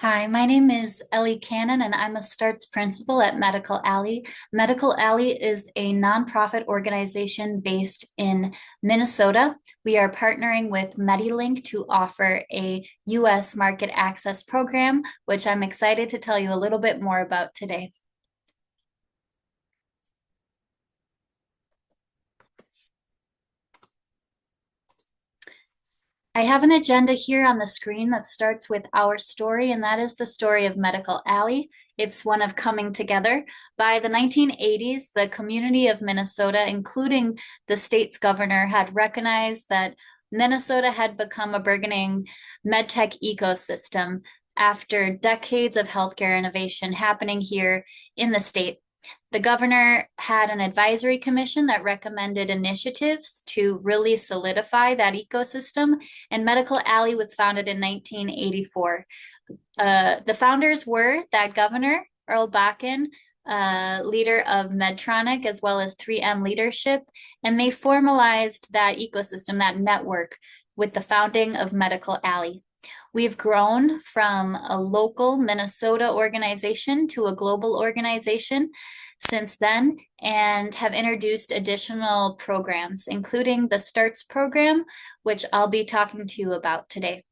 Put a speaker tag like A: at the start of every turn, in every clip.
A: Hi, my name is Ellie Cannon, and I'm a STARTS principal at Medical Alley. Medical Alley is a nonprofit organization based in Minnesota. We are partnering with Medilink to offer a U.S. market access program, which I'm excited to tell you a little bit more about today. I have an agenda here on the screen that starts with our story, and that is the story of Medical Alley. It's one of coming together. By the 1980s, the community of Minnesota, including the state's governor, had recognized that Minnesota had become a burgeoning medtech ecosystem after decades of healthcare innovation happening here in the state. The governor had an advisory commission that recommended initiatives to really solidify that ecosystem, and Medical Alley was founded in 1984. The founders were that governor, Earl Bakken, leader of Medtronic, as well as 3M leadership, and they formalized that ecosystem, that network, with the founding of Medical Alley. We've grown from a local Minnesota organization to a global organization since then and have introduced additional programs, including the STARTS program, which I'll be talking to you about today.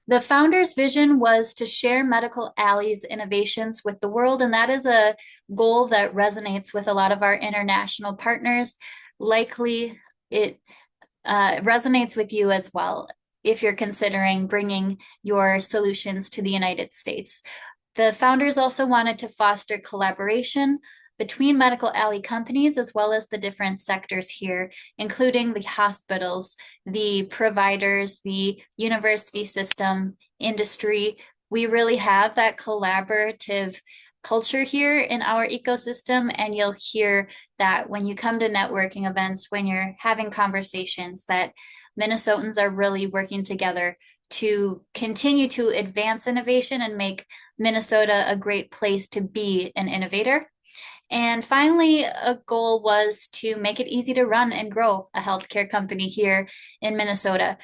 A: The founder's vision was to share Medical Alley's innovations with the world, and that is a goal that resonates with a lot of our international partners. Likely, it resonates with you as well if you're considering bringing your solutions to the United States. The founders also wanted to foster collaboration between Medical Alley companies as well as the different sectors here, including the hospitals, the providers, the university system, industry. We really have that collaborative culture here in our ecosystem, and you'll hear that when you come to networking events, when you're having conversations, that Minnesotans are really working together to continue to advance innovation and make Minnesota a great place to be an innovator. And finally, a goal was to make it easy to run and grow a healthcare company here in Minnesota.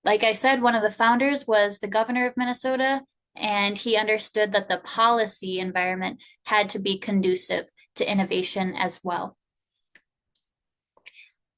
A: Like I said, one of the founders was the governor of Minnesota, and he understood that the policy environment had to be conducive to innovation as well.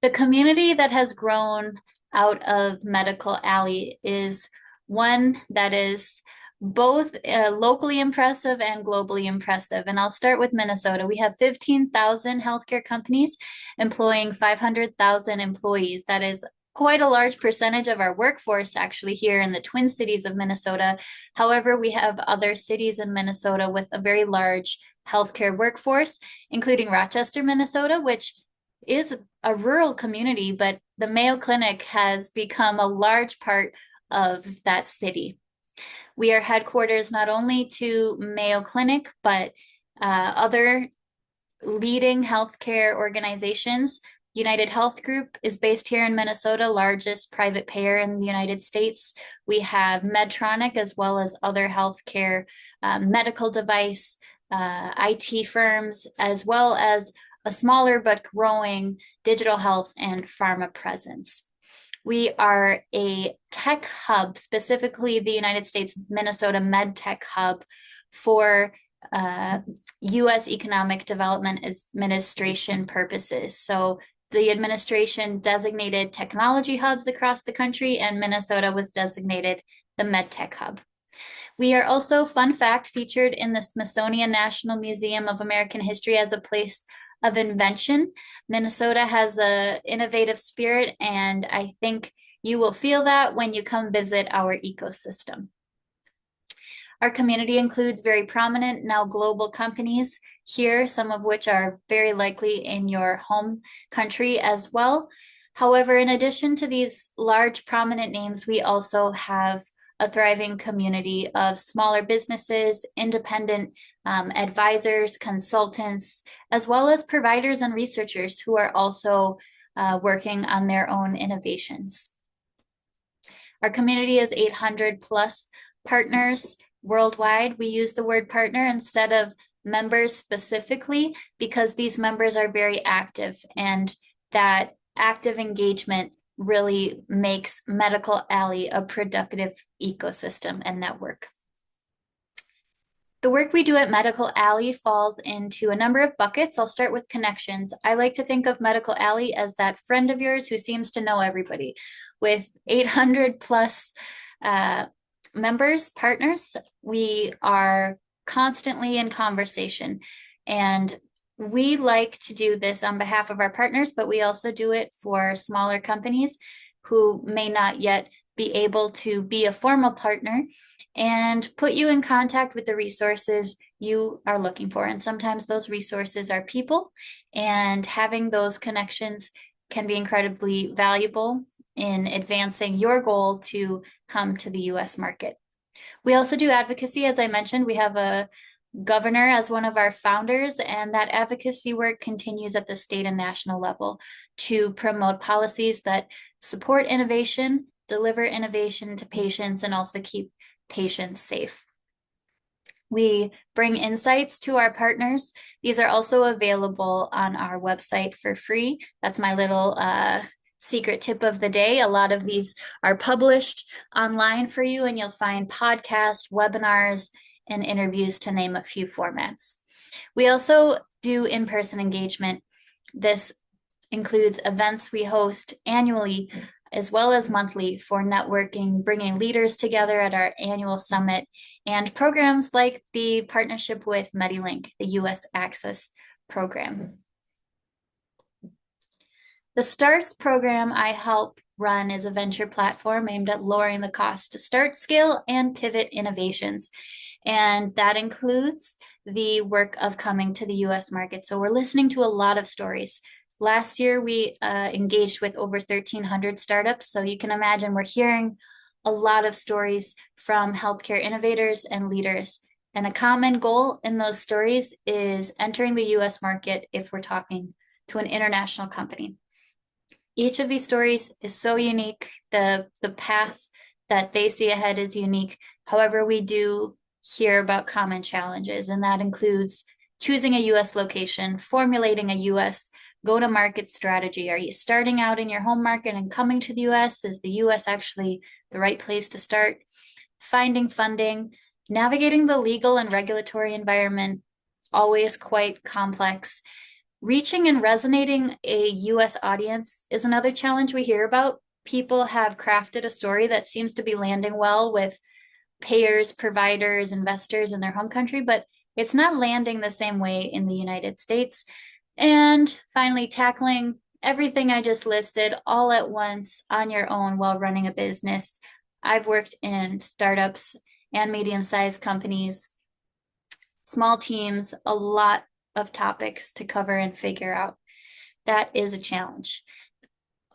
A: The community that has grown out of Medical Alley is one that is both locally impressive and globally impressive. And I'll start with Minnesota. We have 15,000 healthcare companies employing 500,000 employees. That is quite a large percentage of our workforce actually here in the Twin Cities of Minnesota. However, we have other cities in Minnesota with a very large healthcare workforce, including Rochester, Minnesota, which is a rural community, but the Mayo Clinic has become a large part of that city. We are headquarters not only to Mayo Clinic, but other leading healthcare organizations. United Health Group is based here in Minnesota, largest private payer in the United States. We have Medtronic as well as other healthcare medical device, IT firms, as well as a smaller but growing digital health and pharma presence. We are a tech hub, specifically the United States Minnesota MedTech Hub for U.S. Economic Development Administration purposes. So the administration designated technology hubs across the country, and Minnesota was designated the MedTech Hub. We are also, fun fact, featured in the Smithsonian National Museum of American History as a place of invention. Minnesota has an innovative spirit, and I think you will feel that when you come visit our ecosystem. Our community includes very prominent, now global companies here, some of which are very likely in your home country as well. However, in addition to these large prominent names, we also have a thriving community of smaller businesses, independent advisors, consultants, as well as providers and researchers who are also working on their own innovations. Our community is 800 plus partners worldwide. We use the word partner instead of members specifically because these members are very active, and that active engagement really makes Medical Alley a productive ecosystem and network. The work we do at Medical Alley falls into a number of buckets. I'll start with connections. I like to think of Medical Alley as that friend of yours who seems to know everybody. With 800 plus members, partners, we are constantly in conversation. And we like to do this on behalf of our partners, but we also do it for smaller companies who may not yet be able to be a formal partner, and put you in contact with the resources you are looking for. And sometimes those resources are people, and having those connections can be incredibly valuable in advancing your goal to come to the US market. We also do advocacy. As I mentioned, we have a governor as one of our founders, and that advocacy work continues at the state and national level to promote policies that support innovation, deliver innovation to patients, and also keep patients safe. We bring insights to our partners. These are also available on our website for free. That's my little secret tip of the day. A lot of these are published online for you, and you'll find podcasts, webinars, and interviews, to name a few formats. We also do in-person engagement. This includes events we host annually as well as monthly for networking, bringing leaders together at our annual summit, and programs like the partnership with Medilink, the US Access program. The STARTS program I help run is a venture platform aimed at lowering the cost to start, scale, and pivot innovations. And that includes the work of coming to the US market. So we're listening to a lot of stories. Last year, we engaged with over 1,300 startups. So you can imagine we're hearing a lot of stories from healthcare innovators and leaders. And a common goal in those stories is entering the US market if we're talking to an international company. Each of these stories is so unique. The path that they see ahead is unique. However, we do hear about common challenges, and that includes choosing a US location, formulating a US go-to-market strategy. Are you starting out in your home market and coming to the US? Is the US actually the right place to start? Finding funding, navigating the legal and regulatory environment, always quite complex. Reaching and resonating a US audience is another challenge we hear about. People have crafted a story that seems to be landing well with payers, providers, investors in their home country, but it's not landing the same way in the United States. And finally, tackling everything I just listed all at once on your own while running a business. I've worked in startups and medium-sized companies, small teams, a lot of topics to cover and figure out. That is a challenge.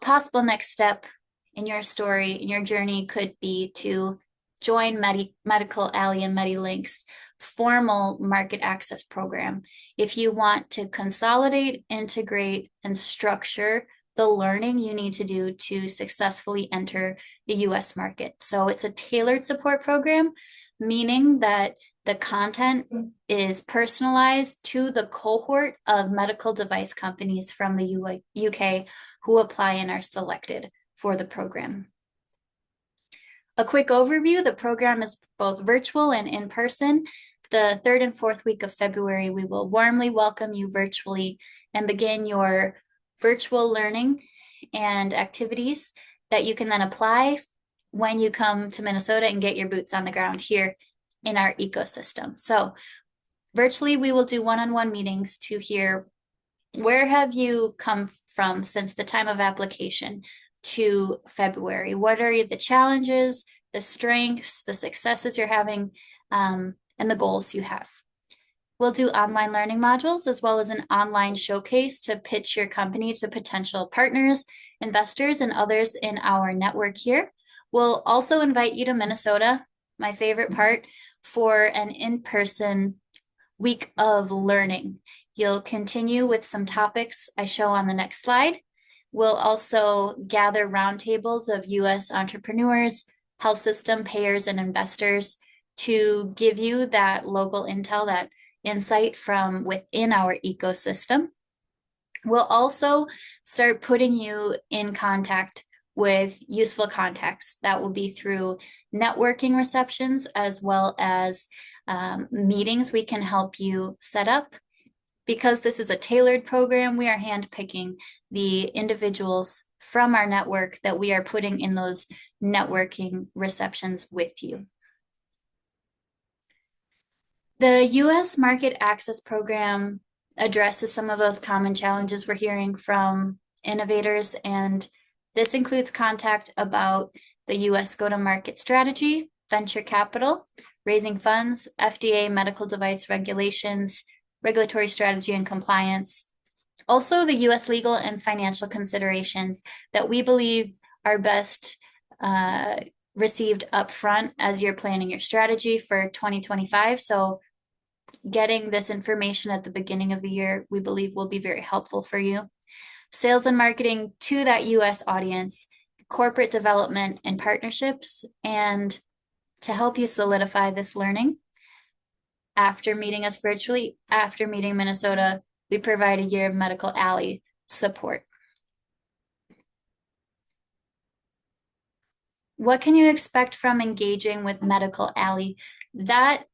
A: A possible next step in your story, in your journey, could be to join Medical Alley and Medilink's formal market access program. If you want to consolidate, integrate, and structure the learning you need to do to successfully enter the US market. So it's a tailored support program, meaning that the content is personalized to the cohort of medical device companies from the UK who apply and are selected for the program. A quick overview, the program is both virtual and in person. The 3rd and 4th week of February, we will warmly welcome you virtually and begin your virtual learning and activities that you can then apply when you come to Minnesota and get your boots on the ground here in our ecosystem. So virtually, we will do one-on-one meetings to hear where have you come from since the time of application to February. What are the challenges, the strengths, the successes you're having, and the goals you have. We'll do online learning modules as well as an online showcase to pitch your company to potential partners, investors, and others in our network here. We'll also invite you to Minnesota, my favorite part, for an in-person week of learning. You'll continue with some topics I show on the next slide. We'll also gather roundtables of US entrepreneurs, health system payers, and investors to give you that local intel, that insight from within our ecosystem. We'll also start putting you in contact with useful contacts. That will be through networking receptions as well as meetings we can help you set up. Because this is a tailored program, we are handpicking the individuals from our network that we are putting in those networking receptions with you. The U.S. Market Access Program addresses some of those common challenges we're hearing from innovators, and this includes contact about the U.S. go-to-market strategy, venture capital, raising funds, FDA medical device regulations, regulatory strategy and compliance. Also, the U.S. legal and financial considerations that we believe are best received upfront as you're planning your strategy for 2025. So getting this information at the beginning of the year, we believe will be very helpful for you. Sales and marketing to that U.S. audience, corporate development and partnerships, and to help you solidify this learning. After meeting us virtually, after meeting Minnesota, we provide a year of Medical Alley support. What can you expect from engaging with Medical Alley? That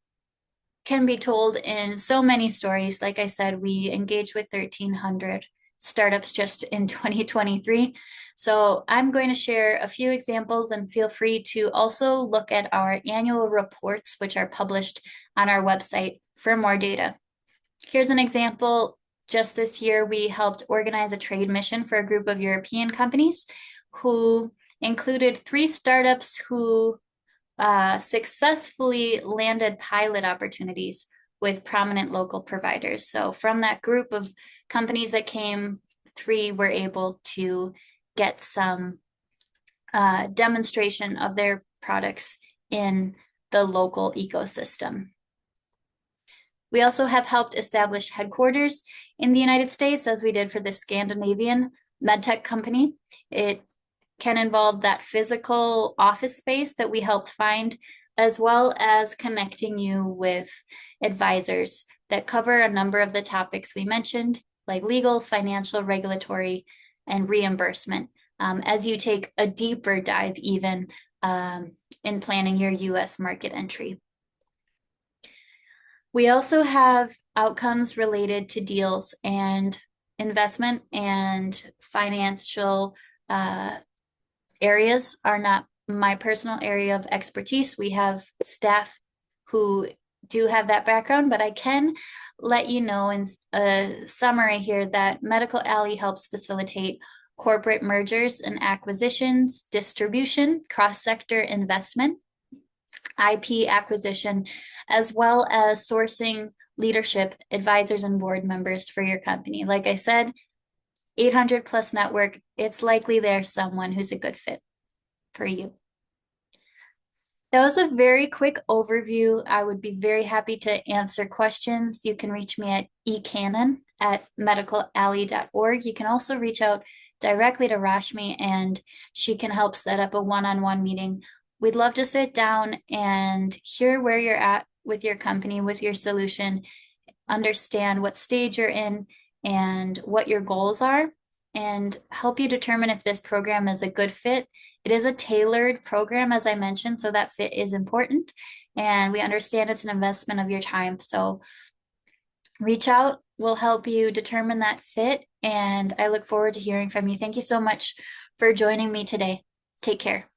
A: can be told in so many stories. Like I said, we engaged with 1,300 startups just in 2023. So I'm going to share a few examples, and feel free to also look at our annual reports, which are published on our website for more data. Here's an example. Just this year, we helped organize a trade mission for a group of European companies who included 3 startups who successfully landed pilot opportunities with prominent local providers. So from that group of companies that came, 3 were able to get some demonstration of their products in the local ecosystem. We also have helped establish headquarters in the United States, as we did for the Scandinavian medtech company. It can involve that physical office space that we helped find, as well as connecting you with advisors that cover a number of the topics we mentioned, like legal, financial, regulatory, and reimbursement, as you take a deeper dive even in planning your US market entry. We also have outcomes related to deals and investment, and financial areas are not my personal area of expertise. We have staff who do have that background, but I can let you know in a summary here that Medical Alley helps facilitate corporate mergers and acquisitions, distribution, cross-sector investment, IP acquisition, as well as sourcing leadership, advisors, and board members for your company. Like I said, 800 plus network, it's likely there's someone who's a good fit for you. That was a very quick overview. I would be very happy to answer questions. You can reach me at ecannon@medicalalley.org. You can also reach out directly to Rashmi, and she can help set up a one-on-one meeting. We'd love to sit down and hear where you're at with your company, with your solution, understand what stage you're in and what your goals are, and help you determine if this program is a good fit. It is a tailored program, as I mentioned, so that fit is important, and we understand it's an investment of your time. So reach out, we'll help you determine that fit, and I look forward to hearing from you. Thank you so much for joining me today. Take care.